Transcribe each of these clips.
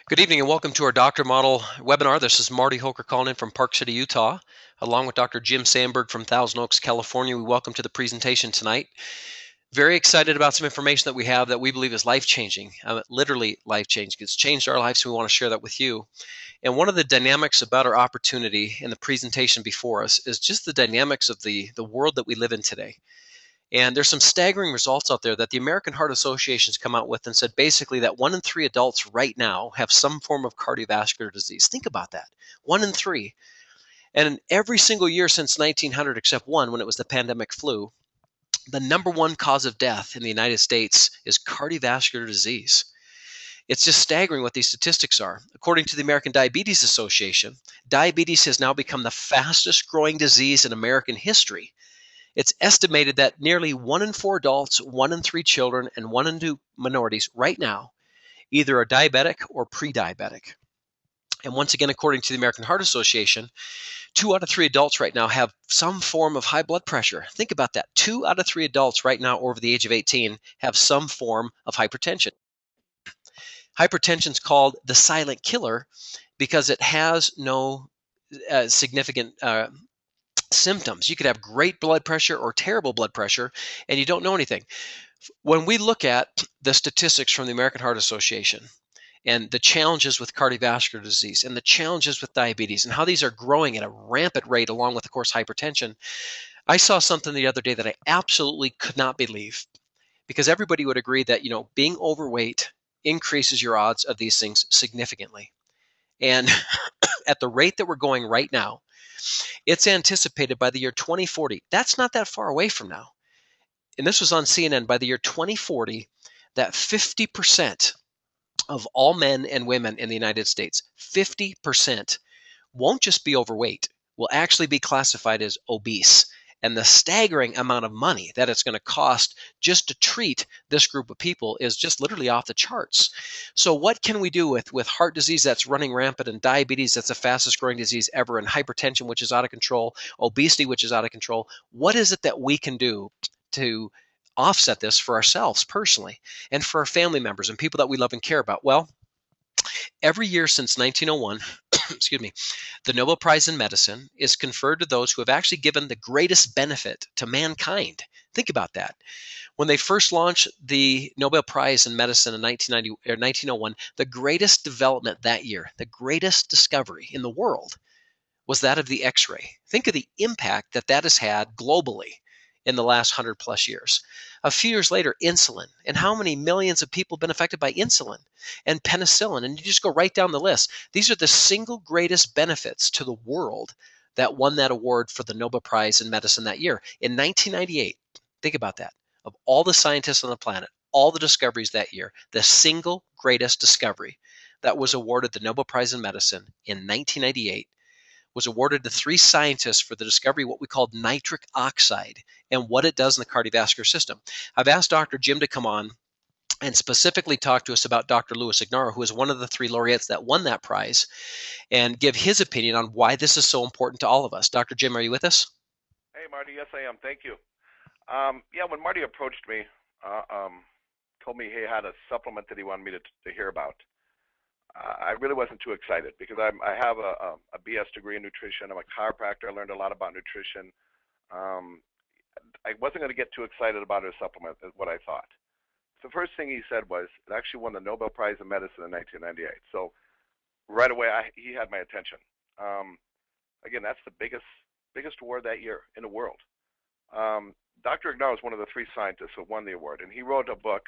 Good evening and welcome to our Doctor Model webinar. This is Marty Hoker calling in from Park City, Utah, along with Dr. Jim Sandberg from Thousand Oaks, California. We welcome to the presentation tonight. Very excited about some information that we have that we believe is life-changing, literally life-changing. It's changed our lives, so we want to share that with you. And one of the dynamics about our opportunity in the presentation before us is just the dynamics of the world that we live in today. And there's some staggering results out there that the American Heart Association's come out with and said basically that 1 in 3 adults right now have some form of cardiovascular disease. Think about that. 1 in 3. And every single year since 1900 except one, when it was the pandemic flu, the number one cause of death in the United States is cardiovascular disease. It's just staggering what these statistics are. According to the American Diabetes Association, diabetes has now become the fastest growing disease in American history. It's estimated that nearly 1 in 4 adults, 1 in 3 children, and 1 in 2 minorities right now either are diabetic or pre-diabetic. And once again, according to the American Heart Association, 2 out of 3 adults right now have some form of high blood pressure. Think about that. 2 out of 3 adults right now over the age of 18 have some form of hypertension. Hypertension is called the silent killer because it has no significant symptoms. You could have great blood pressure or terrible blood pressure, and you don't know anything. When we look at the statistics from the American Heart Association and the challenges with cardiovascular disease and the challenges with diabetes and how these are growing at a rampant rate, along with, of course, hypertension, I saw something the other day that I absolutely could not believe, because everybody would agree that, being overweight increases your odds of these things significantly. And at the rate that we're going right now, it's anticipated by the year 2040. That's not that far away from now. And this was on CNN. By the year 2040, that 50% of all men and women in the United States, 50% won't just be overweight, will actually be classified as obese. And the staggering amount of money that it's going to cost just to treat this group of people is just literally off the charts. So what can we do with heart disease that's running rampant, and diabetes that's the fastest growing disease ever, and hypertension, which is out of control, obesity, which is out of control? What is it that we can do to offset this for ourselves personally and for our family members and people that we love and care about? Well, every year since 1901, excuse me, the Nobel Prize in Medicine is conferred to those who have actually given the greatest benefit to mankind. Think about that. When they first launched the Nobel Prize in Medicine in 1901, the greatest development that year, the greatest discovery in the world, was that of the X-ray. Think of the impact that that has had globally in the last 100 plus years. A few years later, insulin. And how many millions of people have been affected by insulin and penicillin? And you just go right down the list. These are the single greatest benefits to the world that won that award for the Nobel Prize in Medicine that year. In 1998, think about that. Of all the scientists on the planet, all the discoveries that year, the single greatest discovery that was awarded the Nobel Prize in Medicine in 1998 was awarded to 3 scientists for the discovery of what we called nitric oxide and what it does in the cardiovascular system. I've asked Dr. Jim to come on and specifically talk to us about Dr. Louis Ignarro, who is one of the 3 laureates that won that prize, and give his opinion on why this is so important to all of us. Dr. Jim, are you with us? Hey, Marty. Yes, I am. Thank you. Yeah, when Marty approached me, told me he had a supplement that he wanted me to hear about, I really wasn't too excited because I have a BS degree in nutrition. I'm a chiropractor. I learned a lot about nutrition. I wasn't going to get too excited about his supplement, is what I thought. The first thing he said was it actually won the Nobel Prize in Medicine in 1998. So right away, he had my attention. Again, that's the biggest award that year in the world. Dr. Ignarro is one of the 3 scientists who won the award, and he wrote a book.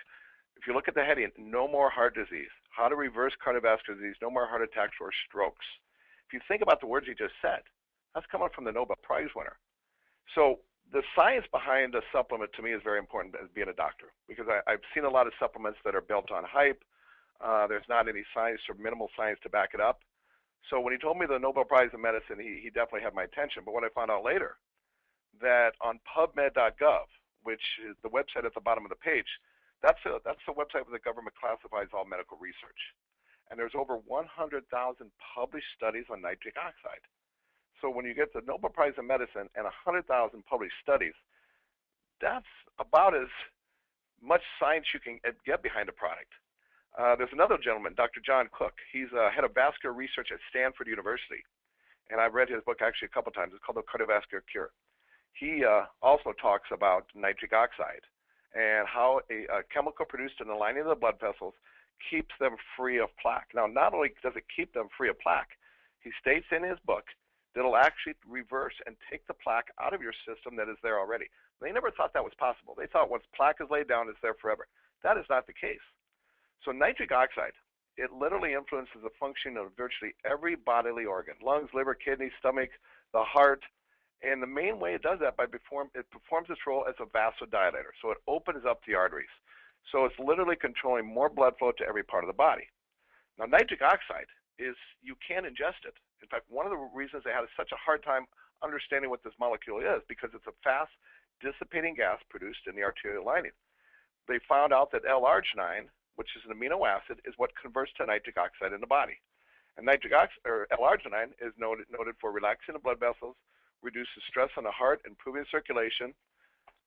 If you look at the heading, No More Heart Disease, How to Reverse Cardiovascular Disease, No More Heart Attacks or Strokes. If you think about the words he just said, that's coming from the Nobel Prize winner. So the science behind a supplement to me is very important as being a doctor, because I've seen a lot of supplements that are built on hype. There's not any science or minimal science to back it up. So when he told me the Nobel Prize in Medicine, he definitely had my attention. But what I found out later, that on PubMed.gov, which is the website at the bottom of the page, that's the website where the government classifies all medical research. And there's over 100,000 published studies on nitric oxide. So when you get the Nobel Prize in Medicine and 100,000 published studies, that's about as much science you can get behind a product. There's another gentleman, Dr. John Cook. He's head of vascular research at Stanford University, and I've read his book actually a couple times. It's called The Cardiovascular Cure. He also talks about nitric oxide and how a chemical produced in the lining of the blood vessels keeps them free of plaque. Now, not only does it keep them free of plaque, he states in his book that it'll actually reverse and take the plaque out of your system that is there already. They never thought that was possible. They thought once plaque is laid down, it's there forever. That is not the case. So nitric oxide, it literally influences the function of virtually every bodily organ: lungs, liver, kidney, stomach, the heart. And the main way it does that it performs its role as a vasodilator. So it opens up the arteries. So it's literally controlling more blood flow to every part of the body. Now, nitric oxide you can ingest it. In fact, one of the reasons they had such a hard time understanding what this molecule is, because it's a fast dissipating gas produced in the arterial lining. They found out that L-arginine, which is an amino acid, is what converts to nitric oxide in the body. And L-arginine is noted for relaxing the blood vessels, reduces stress on the heart, improving circulation.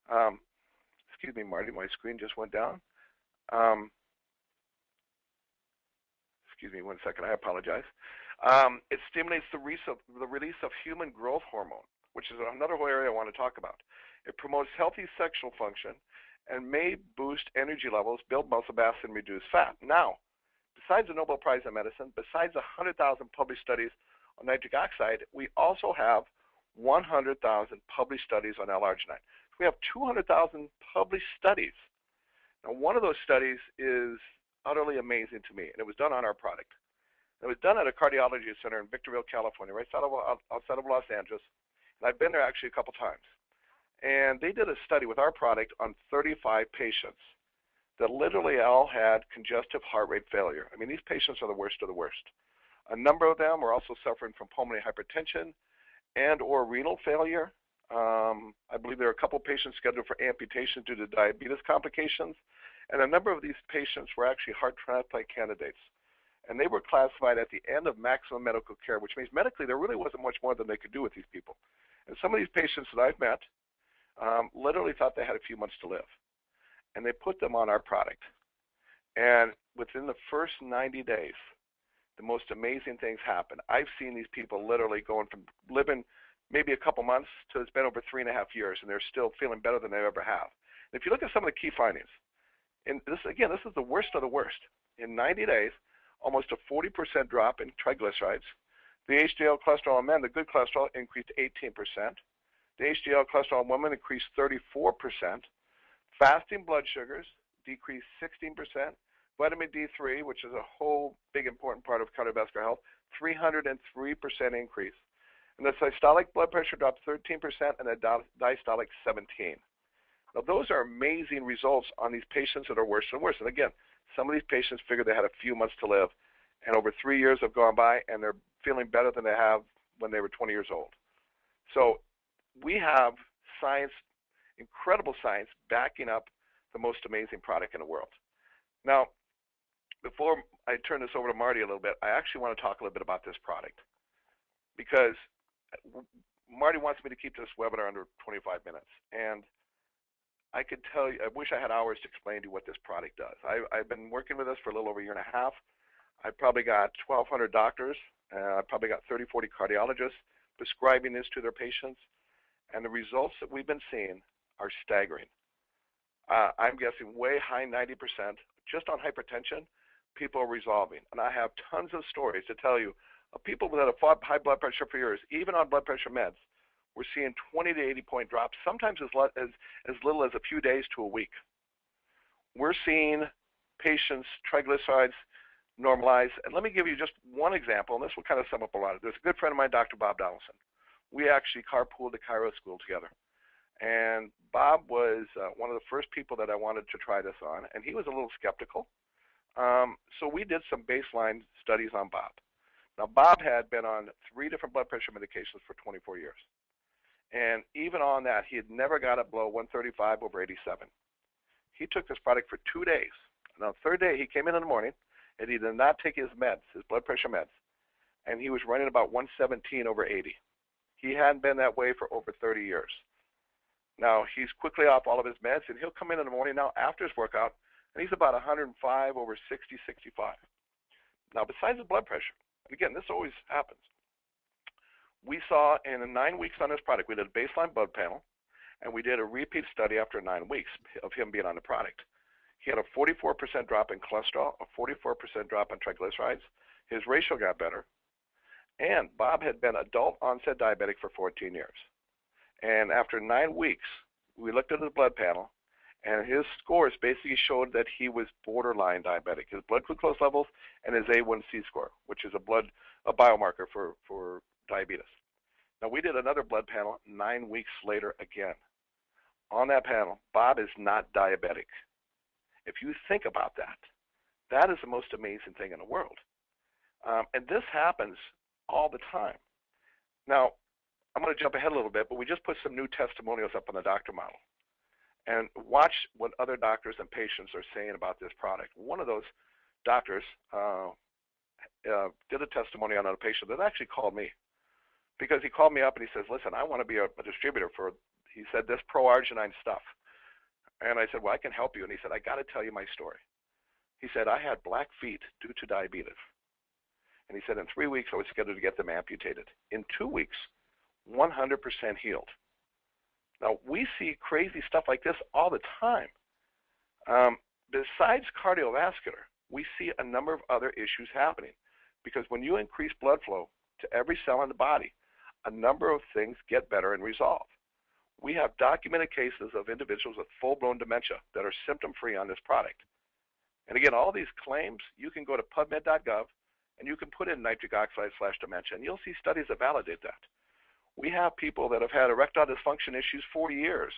Excuse me, Marty, my screen just went down. Excuse me 1 second, I apologize. It stimulates the release of human growth hormone, which is another whole area I want to talk about. It promotes healthy sexual function and may boost energy levels, build muscle mass, and reduce fat. Now, besides the Nobel Prize in Medicine, besides 100,000 published studies on nitric oxide, we also have 100,000 published studies on L-arginine. We have 200,000 published studies. Now, one of those studies is utterly amazing to me, and it was done on our product. It was done at a cardiology center in Victorville, California, right outside of Los Angeles, and I've been there actually a couple times. And they did a study with our product on 35 patients that literally all had congestive heart rate failure. I mean, these patients are the worst of the worst. A number of them were also suffering from pulmonary hypertension and or renal failure. I believe there are a couple patients scheduled for amputation due to diabetes complications, and a number of these patients were actually heart transplant candidates. And they were classified at the end of maximum medical care, which means medically there really wasn't much more than they could do with these people. And some of these patients that I've met literally thought they had a few months to live. And they put them on our product. And within the first 90 days, the most amazing things happen. I've seen these people literally going from living maybe a couple months to it's been over 3.5 years, and they're still feeling better than they ever have. And if you look at some of the key findings, and this is the worst of the worst. In 90 days, almost a 40% drop in triglycerides. The HDL cholesterol in men, the good cholesterol, increased 18%. The HDL cholesterol in women increased 34%. Fasting blood sugars decreased 16%. Vitamin D3, which is a whole big important part of cardiovascular health, 303% increase. And the systolic blood pressure dropped 13% and the diastolic 17%. Now, those are amazing results on these patients that are worse and worse. And again, some of these patients figured they had a few months to live, and over 3 years have gone by, and they're feeling better than they have when they were 20 years old. So we have science, incredible science, backing up the most amazing product in the world. Now, before I turn this over to Marty a little bit, I actually want to talk a little bit about this product, because Marty wants me to keep this webinar under 25 minutes. And I could tell you, I wish I had hours to explain to you what this product does. I've been working with this for a little over a year and a half. I've probably got 1,200 doctors. I've probably got 30, 40 cardiologists prescribing this to their patients. And the results that we've been seeing are staggering. I'm guessing way high 90% just on hypertension, people are resolving. And I have tons of stories to tell you of people that have fought high blood pressure for years, even on blood pressure meds. We're seeing 20 to 80 point drops, sometimes as little as a few days to a week. We're seeing patients' triglycerides normalize. And let me give you just one example, and this will kind of sum up a lot of it. There's a good friend of mine, Dr. Bob Donaldson. We actually carpooled to Cairo School together. And Bob was one of the first people that I wanted to try this on, and he was a little skeptical. So we did some baseline studies on Bob. Now, Bob had been on 3 different blood pressure medications for 24 years. And even on that, he had never got it below 135 over 87. He took this product for 2 days. And on the third day, he came in the morning, and he did not take his meds, his blood pressure meds. And he was running about 117 over 80. He hadn't been that way for over 30 years. Now, he's quickly off all of his meds, and he'll come in the morning now after his workout and he's about 105 over 60, 65. Now, besides the blood pressure, and again, this always happens, we saw in 9 weeks on this product, we did a baseline blood panel, and we did a repeat study after 9 weeks of him being on the product. He had a 44% drop in cholesterol, a 44% drop in triglycerides. His ratio got better. And Bob had been adult onset diabetic for 14 years. And after 9 weeks, we looked at his blood panel, and his scores basically showed that he was borderline diabetic. His blood glucose levels and his A1C score, which is a biomarker for diabetes. Now, we did another blood panel 9 weeks later again. On that panel, Bob is not diabetic. If you think about that, that is the most amazing thing in the world. And this happens all the time. Now, I'm going to jump ahead a little bit, but we just put some new testimonials up on the doctor model. And watch what other doctors and patients are saying about this product. One of those doctors did a testimony on a patient that actually called me, because he called me up and he says, listen, I want to be a distributor for, he said, this pro-arginine stuff. And I said, well, I can help you. And he said, I got to tell you my story. He said, I had black feet due to diabetes. And he said, in 3 weeks, I was scheduled to get them amputated. In 2 weeks, 100% healed. Now, we see crazy stuff like this all the time. Besides cardiovascular, we see a number of other issues happening, because when you increase blood flow to every cell in the body, a number of things get better and resolve. We have documented cases of individuals with full-blown dementia that are symptom-free on this product. And again, all these claims, you can go to PubMed.gov and you can put in nitric oxide/dementia, and you'll see studies that validate that. We have people that have had erectile dysfunction issues for years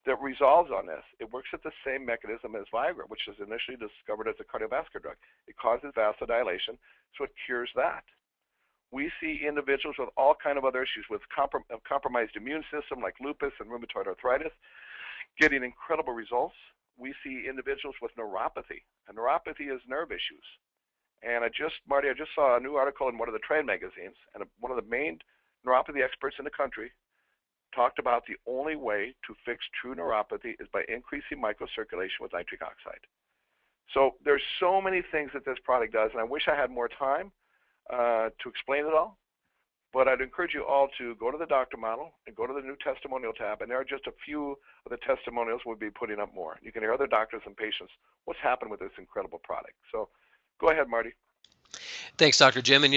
that resolves on this. It works at the same mechanism as Viagra, which was initially discovered as a cardiovascular drug. It causes vasodilation, so it cures that. We see individuals with all kinds of other issues, with compromised immune system like lupus and rheumatoid arthritis, getting incredible results. We see individuals with neuropathy, and neuropathy is nerve issues. And Marty, I just saw a new article in one of the trade magazines, and one of the main neuropathy experts in the country talked about the only way to fix true neuropathy is by increasing microcirculation with nitric oxide. So there's so many things that this product does, and I wish I had more time to explain it all, but I'd encourage you all to go to the doctor model and go to the new testimonial tab, and there are just a few of the testimonials. We'll be putting up more. You can hear other doctors and patients what's happened with this incredible product. So go ahead, Marty. Thanks, Dr. Jim. And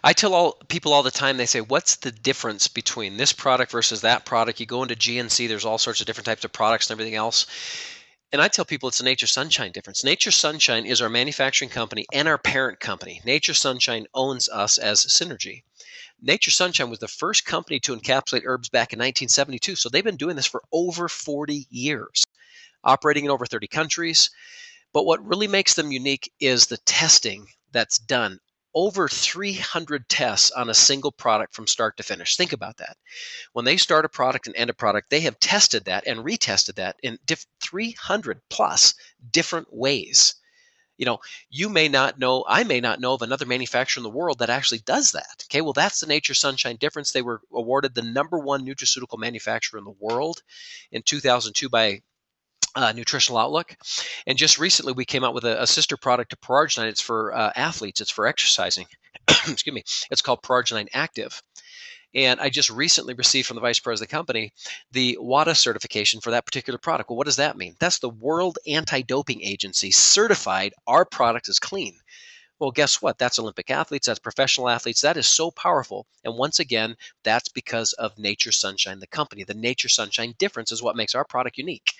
I tell people all the time, they say, what's the difference between this product versus that product? You go into GNC, there's all sorts of different types of products and everything else. And I tell people it's a Nature Sunshine difference. Nature Sunshine is our manufacturing company and our parent company. Nature Sunshine owns us as Synergy. Nature Sunshine was the first company to encapsulate herbs back in 1972. So they've been doing this for over 40 years, operating in over 30 countries. But what really makes them unique is the testing that's done. Over 300 tests on a single product from start to finish. Think about that. When they start a product and end a product, they have tested that and retested that in 300 plus different ways. You may not know, I may not know of another manufacturer in the world that actually does that. Okay, well, that's the Nature Sunshine difference. They were awarded the #1 nutraceutical manufacturer in the world in 2002 by Nutritional Outlook. And just recently, we came out with a sister product to Pro-Arginine. It's for athletes. It's for exercising. Excuse me. It's called Pro-Arginine Active. And I just recently received from the vice president of the company the WADA certification for that particular product. Well, what does that mean? That's the World Anti-Doping Agency certified our product is clean. Well, guess what? That's Olympic athletes. That's professional athletes. That is so powerful. And once again, that's because of Nature Sunshine, the company. The Nature Sunshine difference is what makes our product unique.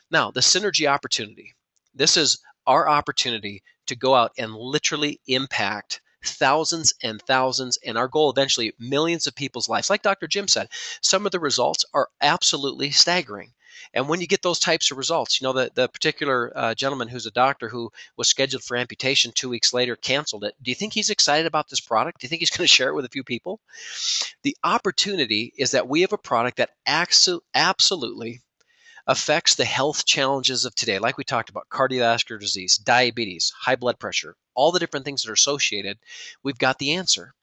Now, the synergy opportunity. This is our opportunity to go out and literally impact thousands and thousands, and our goal eventually millions of people's lives. Like Dr. Jim said, some of the results are absolutely staggering. And when you get those types of results, the particular gentleman who's a doctor who was scheduled for amputation 2 weeks later canceled it. Do you think he's excited about this product? Do you think he's going to share it with a few people? The opportunity is that we have a product that absolutely affects the health challenges of today, like we talked about, cardiovascular disease, diabetes, high blood pressure, all the different things that are associated. We've got the answer.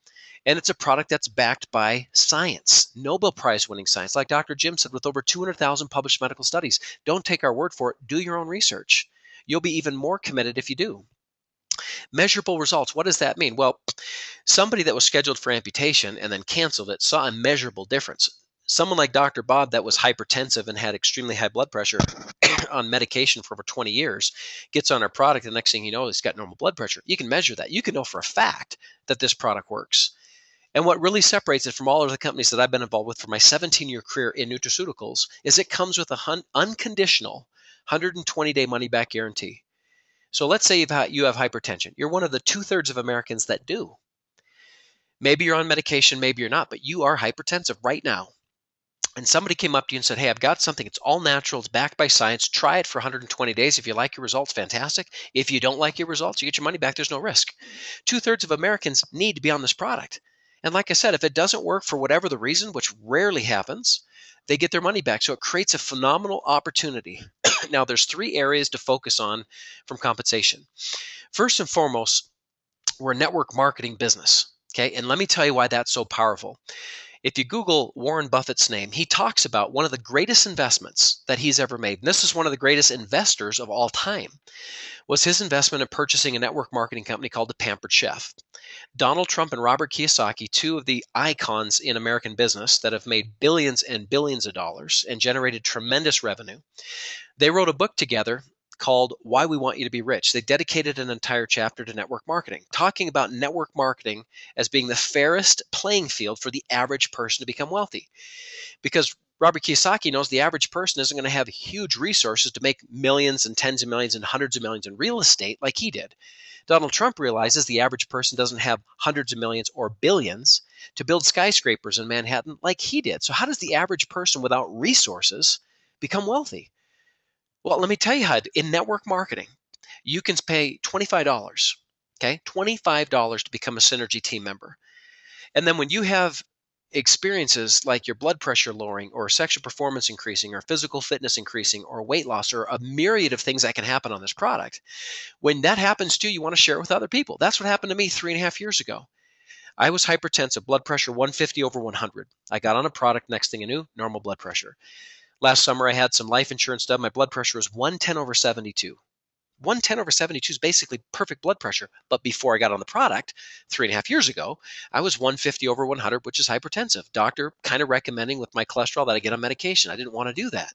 And it's a product that's backed by science, Nobel Prize winning science. Like Dr. Jim said, with over 200,000 published medical studies. Don't take our word for it. Do your own research. You'll be even more committed if you do. Measurable results. What does that mean? Well, somebody that was scheduled for amputation and then canceled it saw a measurable difference. Someone like Dr. Bob that was hypertensive and had extremely high blood pressure on medication for over 20 years gets on our product. The next thing you know, he's got normal blood pressure. You can measure that. You can know for a fact that this product works. And what really separates it from all of the companies that I've been involved with for my 17-year career in nutraceuticals is it comes with a unconditional 120-day money-back guarantee. So let's say you have hypertension. You're one of the 2/3 of Americans that do. Maybe you're on medication, maybe you're not, but you are hypertensive right now. And somebody came up to you and said, hey, I've got something. It's all natural. It's backed by science. Try it for 120 days. If you like your results, fantastic. If you don't like your results, you get your money back. There's no risk. 2/3 of Americans need to be on this product. And like I said, if it doesn't work for whatever the reason, which rarely happens, they get their money back. So it creates a phenomenal opportunity. Now, there's 3 areas to focus on from compensation. First and foremost, we're a network marketing business. Okay. And let me tell you why that's so powerful. If you Google Warren Buffett's name, he talks about one of the greatest investments that he's ever made. And this is one of the greatest investors of all time, was his investment in purchasing a network marketing company called the Pampered Chef. Donald Trump and Robert Kiyosaki, 2 of the icons in American business that have made billions and billions of dollars and generated tremendous revenue, they wrote a book together called Why We Want You to Be Rich. They dedicated an entire chapter to network marketing, talking about network marketing as being the fairest playing field for the average person to become wealthy. Because Robert Kiyosaki knows the average person isn't going to have huge resources to make millions and tens of millions and hundreds of millions in real estate like he did. Donald Trump realizes the average person doesn't have hundreds of millions or billions to build skyscrapers in Manhattan like he did. So how does the average person without resources become wealthy? Well, let me tell you how. In network marketing, you can pay $25, okay? $25 to become a Synergy team member. And then when you have experiences like your blood pressure lowering or sexual performance increasing or physical fitness increasing or weight loss or a myriad of things that can happen on this product, when that happens to you, you want to share it with other people. That's what happened to me 3.5 years ago. I was hypertensive, blood pressure 150/100. I got on a product, next thing I knew, normal blood pressure. Last summer, I had some life insurance done. My blood pressure was 110/72. 110/72 is basically perfect blood pressure. But before I got on the product 3.5 years ago, I was 150/100, which is hypertensive. Doctor kind of recommending with my cholesterol that I get on medication. I didn't want to do that.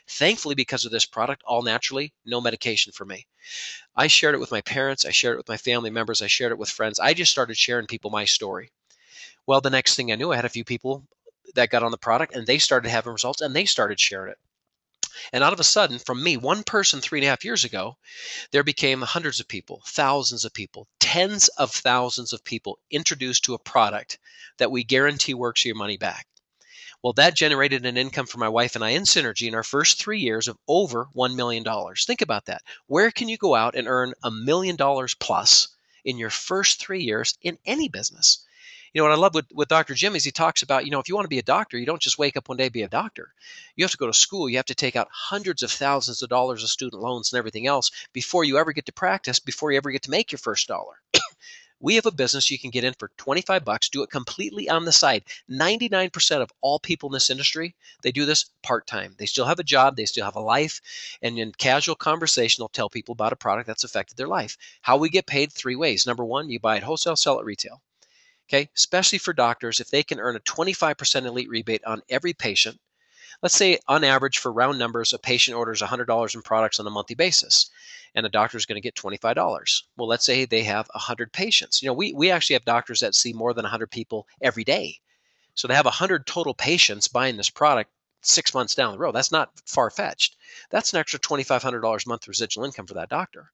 Thankfully, because of this product, all naturally, no medication for me. I shared it with my parents. I shared it with my family members. I shared it with friends. I just started sharing people my story. Well, the next thing I knew, I had a few people that got on the product and they started having results and they started sharing it. And out of a sudden, from me, one person 3.5 years ago, there became hundreds of people, thousands of people, tens of thousands of people introduced to a product that we guarantee works your money back. Well, that generated an income for my wife and I in Synergy in our first 3 years of over $1 million. Think about that. Where can you go out and earn $1 million plus in your first 3 years in any business? You know, what I love with Dr. Jim is he talks about, if you want to be a doctor, you don't just wake up one day and be a doctor. You have to go to school. You have to take out hundreds of thousands of dollars of student loans and everything else before you ever get to practice, before you ever get to make your first dollar. We have a business you can get in for $25, do it completely on the side. 99% of all people in this industry, they do this part-time. They still have a job, they still have a life, and in casual conversation, they'll tell people about a product that's affected their life. How we get paid 3 ways. Number 1, you buy it wholesale, sell it retail. Okay, especially for doctors, if they can earn a 25% elite rebate on every patient. Let's say on average, for round numbers, a patient orders $100 in products on a monthly basis, and a doctor is going to get $25. Well, let's say they have 100 patients. We actually have doctors that see more than 100 people every day. So to have 100 total patients buying this product 6 months down the road, that's not far-fetched. That's an extra $2,500 a month residual income for that doctor.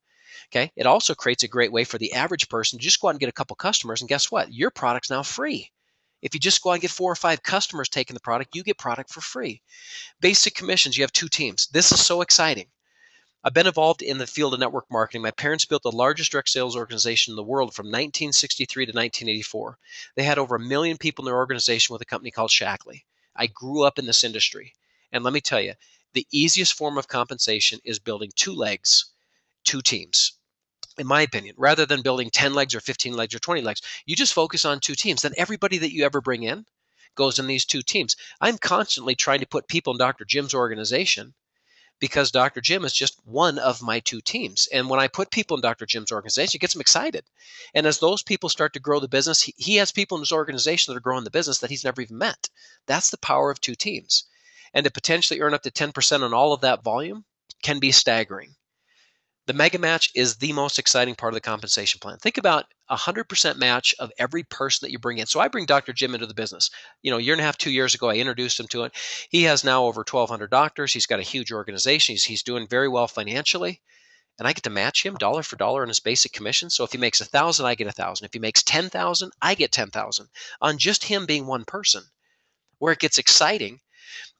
Okay. It also creates a great way for the average person to just go out and get a couple customers, and guess what? Your product's now free. If you just go out and get 4 or 5 customers taking the product, you get product for free. Basic commissions, you have 2 teams. This is so exciting. I've been involved in the field of network marketing. My parents built the largest direct sales organization in the world from 1963 to 1984. They had over 1 million people in their organization with a company called Shackley. I grew up in this industry. And let me tell you, the easiest form of compensation is building 2 legs, 2 teams. In my opinion, rather than building 10 legs or 15 legs or 20 legs, you just focus on 2 teams. Then everybody that you ever bring in goes in these 2 teams. I'm constantly trying to put people in Dr. Jim's organization because Dr. Jim is just one of my two teams. And when I put people in Dr. Jim's organization, it gets them excited. And as those people start to grow the business, he has people in his organization that are growing the business that he's never even met. That's the power of two teams. And to potentially earn up to 10% on all of that volume can be staggering. The mega match is the most exciting part of the compensation plan. Think about 100% match of every person that you bring in. So I bring Dr. Jim into the business. A year and a half, 2 years ago, I introduced him to it. He has now over 1,200 doctors. He's got a huge organization. He's doing very well financially. And I get to match him dollar for dollar on his basic commission. So if he makes 1,000, I get 1,000. If he makes 10,000, I get 10,000 on just him being one person. Where it gets exciting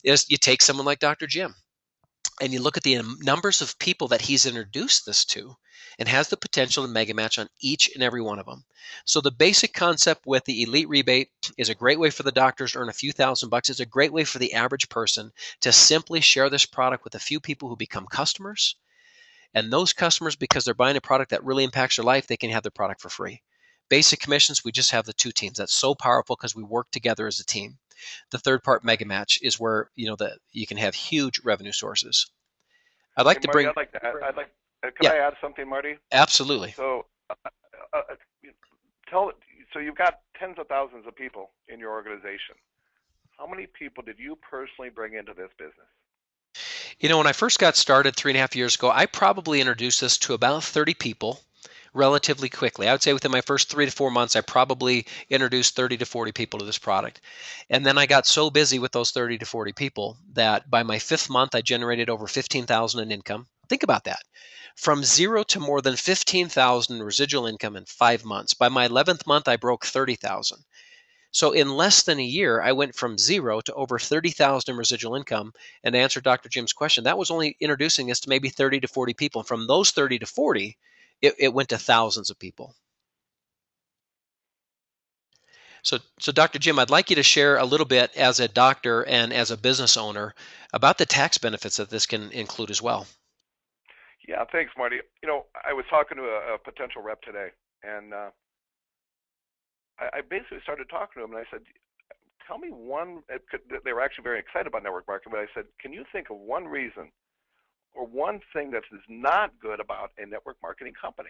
is you take someone like Dr. Jim, and you look at the numbers of people that he's introduced this to and has the potential to mega match on each and every one of them. So the basic concept with the elite rebate is a great way for the doctors to earn a few $1,000s. It's a great way for the average person to simply share this product with a few people who become customers. And those customers, because they're buying a product that really impacts their life, they can have their product for free. Basic commissions, we just have the two teams. That's so powerful because we work together as a team. The third part, mega match, is where you can have huge revenue sources. I'd like Hey, to Marty, bring. I'd like to add, can Yeah, I add something, Marty? absolutely. So, uh, uh, so you've got tens of thousands of people in your organization. How many people did you personally bring into this business? When I first got started 3.5 years ago, I probably introduced this to about 30 people relatively quickly. I would say within my first 3 to 4 months, I probably introduced 30 to 40 people to this product. And then I got so busy with those 30 to 40 people that by my fifth month, I generated over 15,000 in income. Think about that. From zero to more than 15,000 in residual income in 5 months. By my 11th month, I broke 30,000. So in less than a year, I went from zero to over 30,000 in residual income. And to answer Dr. Jim's question, that was only introducing us to maybe 30 to 40 people. And from those 30 to 40, it went to thousands of people. So Dr. Jim, I'd like you to share a little bit as a doctor and as a business owner about the tax benefits that this can include as well. Yeah, thanks, Marty. I was talking to a potential rep today, and I basically started talking to him, and I said, tell me one. They were actually very excited about network marketing, but I said, can you think of one reason or one thing that is not good about a network marketing company?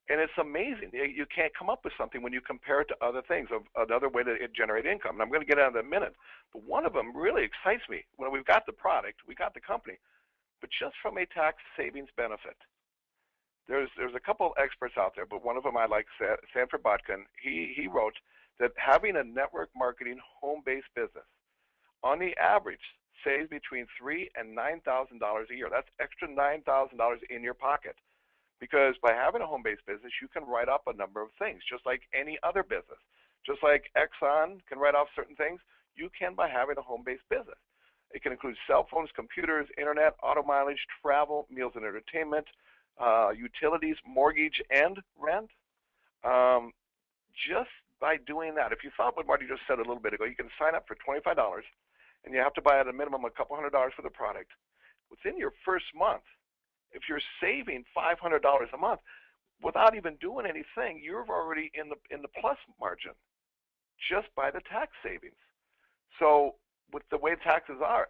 And it's amazing. You can't come up with something when you compare it to other things, of another way to generate income. And I'm going to get out of that in a minute. But one of them really excites me. When we've got the product, we got the company, but just from a tax savings benefit. There's a couple experts out there, but one of them I like, Sanford Botkin. He wrote that having a network marketing home-based business, on the average, saves between $3,000 and $9,000 a year. That's extra $9,000 in your pocket. Because by having a home-based business, you can write off a number of things, just like any other business. Just like Exxon can write off certain things, you can by having a home-based business. It can include cell phones, computers, internet, auto mileage, travel, meals and entertainment, utilities, mortgage, and rent. Just by doing that, if you thought what Marty just said a little bit ago, you can sign up for $25, and you have to buy at a minimum a couple $100 for the product. Within your first month, if you're saving $500 a month without even doing anything, you're already in the plus margin just by the tax savings. So with the way taxes are,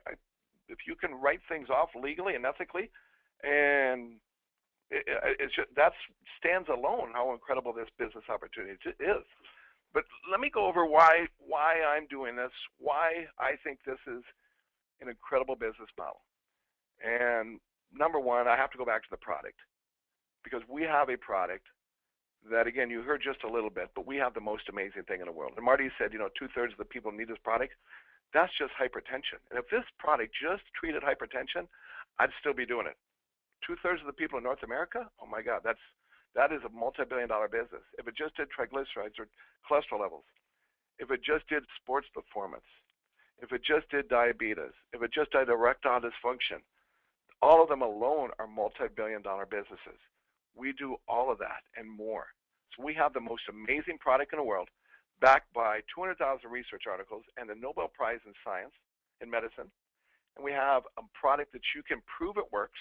if you can write things off legally and ethically, and that stands alone how incredible this business opportunity is. But let me go over why I'm doing this, why I think this is an incredible business model. And number one, I have to go back to the product, because we have a product that, again, you heard just a little bit, but we have the most amazing thing in the world. And Marty said, 2/3 of the people need this product. That's just hypertension. And if this product just treated hypertension, I'd still be doing it. 2/3 of the people in North America, oh my God, that is a multi-billion-dollar business. If it just did triglycerides or cholesterol levels, if it just did sports performance, if it just did diabetes, if it just did erectile dysfunction, all of them alone are multi-billion-dollar businesses. We do all of that and more. So we have the most amazing product in the world, backed by 200,000 research articles and the Nobel Prize in Science, in medicine. And we have a product that you can prove it works.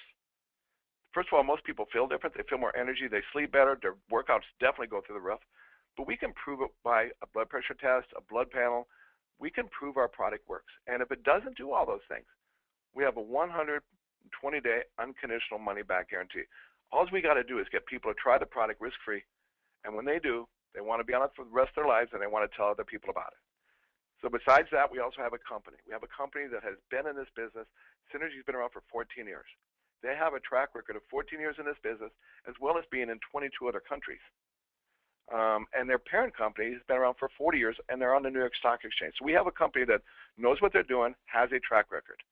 First of all, most people feel different. They feel more energy. They sleep better. Their workouts definitely go through the roof. But we can prove it by a blood pressure test, a blood panel. We can prove our product works. And if it doesn't do all those things, we have a 100 20-day unconditional money-back guarantee. All we got to do is get people to try the product risk-free, and when they do, they want to be on it for the rest of their lives, and they want to tell other people about it. So besides that, we also have a company. We have a company that has been in this business. Synergy's been around for 14 years. They have a track record of 14 years in this business, as well as being in 22 other countries. And their parent company has been around for 40 years, and they're on the New York Stock Exchange. So we have a company that knows what they're doing, has a track record.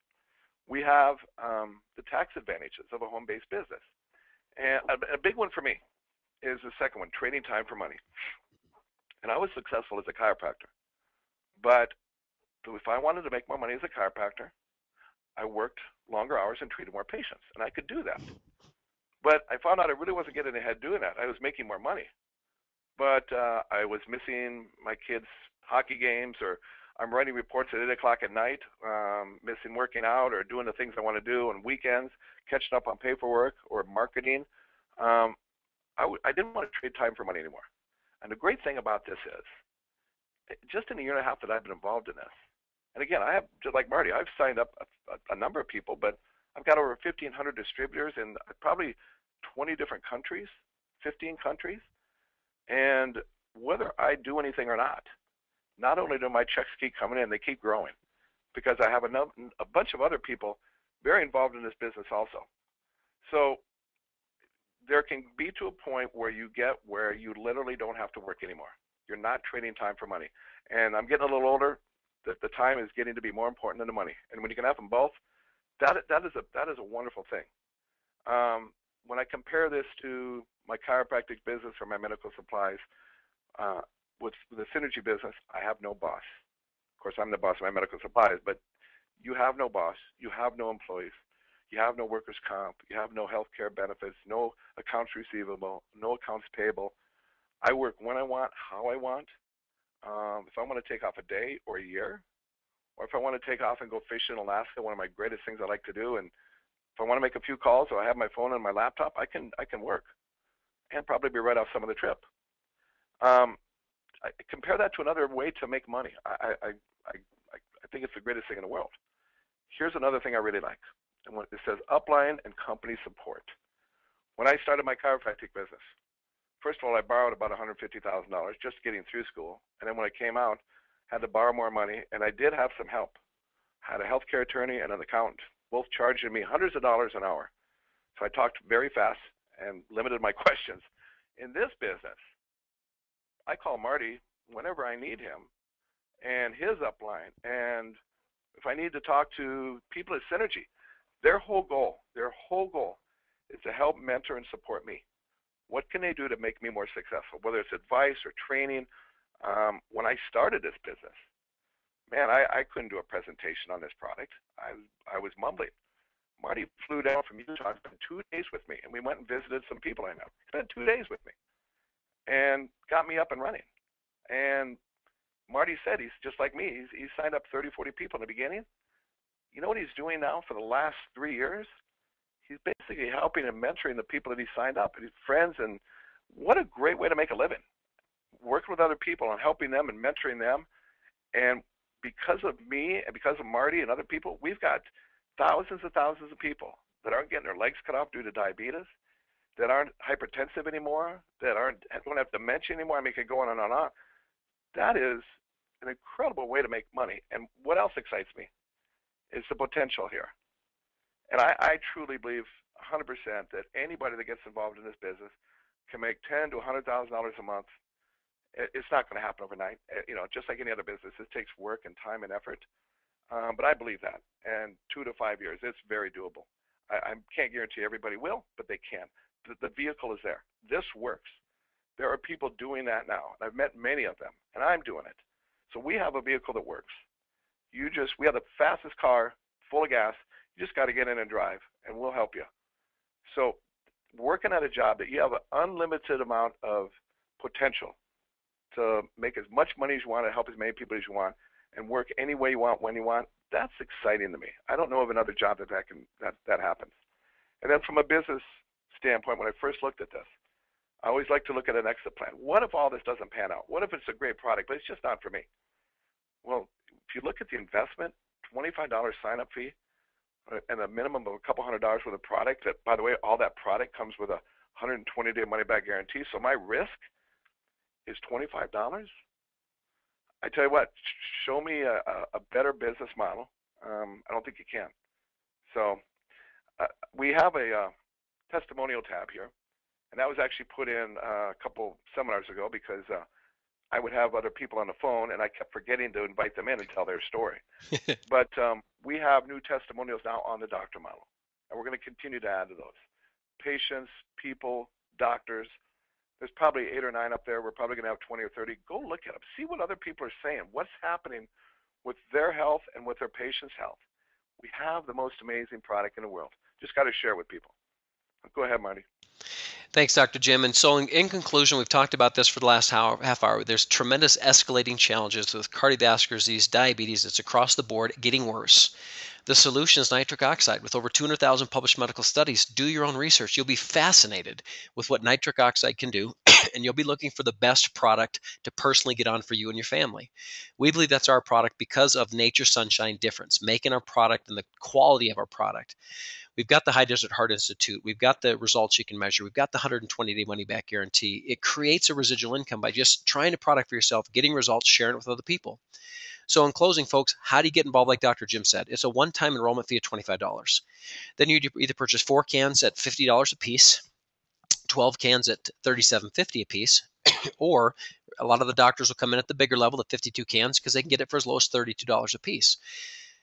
We have the tax advantages of a home-based business. And a big one for me is the second one, trading time for money. And I was successful as a chiropractor. But if I wanted to make more money as a chiropractor, I worked longer hours and treated more patients, and I could do that. But I found out I really wasn't getting ahead doing that. I was making more money, but I was missing my kids' hockey games, or I'm writing reports at 8 o'clock at night, missing working out or doing the things I want to do on weekends, catching up on paperwork or marketing. I didn't want to trade time for money anymore. And the great thing about this is, just in a year and a half that I've been involved in this, and again, I have, just like Marty, I've signed up a number of people, but I've got over 1,500 distributors in probably 20 different countries, 15 countries, and whether I do anything or not only do my checks keep coming in, they keep growing, because I have a bunch of other people very involved in this business also. So there can be to a point where you literally don't have to work anymore. You're not trading time for money. And I'm getting a little older. The time is getting to be more important than the money. And when you can have them both, that is a wonderful thing. When I compare this to my chiropractic business or my medical supplies, with the Synergy business, I have no boss. Of course, I'm the boss of my medical supplies, but you have no boss. You have no employees. You have no workers' comp. You have no health care benefits, no accounts receivable, no accounts payable. I work when I want, how I want. If I want to take off a day or a year, or if I want to take off and go fishing in Alaska, one of my greatest things I like to do, and if I want to make a few calls or I have my phone and my laptop, I can work and probably be right off some of the trip. I compare that to another way to make money. I think it's the greatest thing in the world. Here's another thing I really like. And it says upline and company support. When I started my chiropractic business, first of all, I borrowed about $150,000 just getting through school. And then when I came out, had to borrow more money, and I did have some help. Had a healthcare attorney and an accountant, both charging me hundreds of dollars an hour. So I talked very fast and limited my questions. In this business, I call Marty whenever I need him and his upline. And if I need to talk to people at Synergy, their whole goal is to help mentor and support me. What can they do to make me more successful, whether it's advice or training? When I started this business, man, I couldn't do a presentation on this product. I was mumbling. Marty flew down from Utah, spent 2 days with me, and we went and visited some people I know. He spent 2 days with me and got me up and running. And Marty said, he's just like me. He's signed up 30, 40 people in the beginning. You know what he's doing now for the last 3 years? He's basically helping and mentoring the people that he signed up, and his friends, and what a great way to make a living. Working with other people and helping them and mentoring them. And because of me and because of Marty and other people, we've got thousands and thousands of people that aren't getting their legs cut off due to diabetes, that aren't hypertensive anymore, that don't have dementia anymore. I mean, it can go on and on and on. That is an incredible way to make money. And what else excites me is the potential here. And I truly believe 100% that anybody that gets involved in this business can make $10,000 to $100,000 a month. It's not going to happen overnight. You know, just like any other business, it takes work and time and effort. But I believe that. And 2 to 5 years, it's very doable. I can't guarantee everybody will, but they can. The vehicle is there. This works. There are people doing that now. I've met many of them, and I'm doing it. So we have a vehicle that works. We have the fastest car, full of gas. You just got to get in and drive, and we'll help you. So working at a job that you have an unlimited amount of potential to make as much money as you want, to help as many people as you want, and work any way you want, when you want, that's exciting to me. I don't know of another job that happens. And then from a business standpoint, when I first looked at this, I always like to look at an exit plan. What if all this doesn't pan out? What if it's a great product, but it's just not for me? Well, if you look at the investment, $25 sign-up fee, and a minimum of a couple $100 worth of product. That, by the way, all that product comes with a 120-day money-back guarantee. So my risk is $25. I tell you what, show me a better business model. I don't think you can. So we have a testimonial tab here, and that was actually put in a couple seminars ago because I would have other people on the phone, and I kept forgetting to invite them in and tell their story. But we have new testimonials now on the doctor model, and we're going to continue to add to those. Patients, people, doctors. There's probably 8 or 9 up there. We're probably going to have 20 or 30. Go look at them. See what other people are saying. What's happening with their health and with their patients' health. We have the most amazing product in the world. Just got to share it with people. Go ahead, Marty. Thanks, Dr. Jim. And so in conclusion, we've talked about this for the last half hour. There's tremendous escalating challenges with cardiovascular disease, diabetes. It's across the board, getting worse. The solution is nitric oxide. With over 200,000 published medical studies, do your own research. You'll be fascinated with what nitric oxide can do, and you'll be looking for the best product to personally get on for you and your family. We believe that's our product because of Nature Sunshine difference, making our product and the quality of our product. We've got the High Desert Heart Institute. We've got the results you can measure. We've got the 120-day money-back guarantee. It creates a residual income by just trying a product for yourself, getting results, sharing it with other people. So in closing, folks, how do you get involved like Dr. Jim said? It's a one-time enrollment fee of $25. Then you either purchase 4 cans at $50 a piece, 12 cans at $37.50 a piece, or a lot of the doctors will come in at the bigger level, the 52 cans, because they can get it for as low as $32 a piece.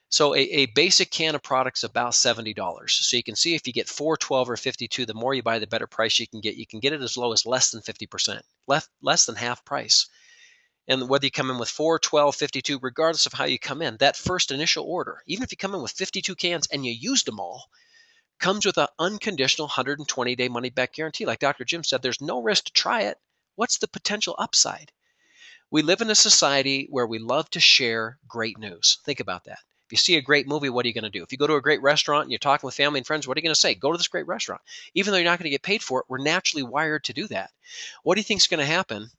So a basic can of product is about $70. So you can see if you get 4, 12, or 52, the more you buy, the better price you can get. You can get it as low as less than 50%, less than half price. And whether you come in with 4, 12, 52, regardless of how you come in, that first initial order, even if you come in with 52 cans and you used them all, comes with an unconditional 120-day money-back guarantee. Like Dr. Jim said, there's no risk to try it. What's the potential upside? We live in a society where we love to share great news. Think about that. If you see a great movie, what are you going to do? If you go to a great restaurant and you're talking with family and friends, what are you going to say? Go to this great restaurant. Even though you're not going to get paid for it, we're naturally wired to do that. What do you think is going to happen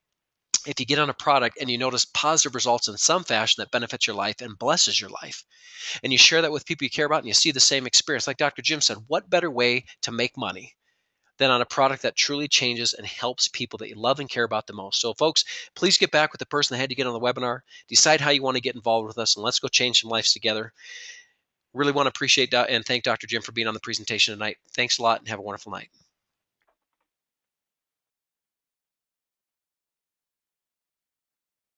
if you get on a product and you notice positive results in some fashion that benefits your life and blesses your life, and you share that with people you care about and you see the same experience? Like Dr. Jim said, what better way to make money than on a product that truly changes and helps people that you love and care about the most? So folks, please get back with the person that had you get on the webinar, decide how you want to get involved with us, and let's go change some lives together. Really want to appreciate and thank Dr. Jim for being on the presentation tonight. Thanks a lot and have a wonderful night.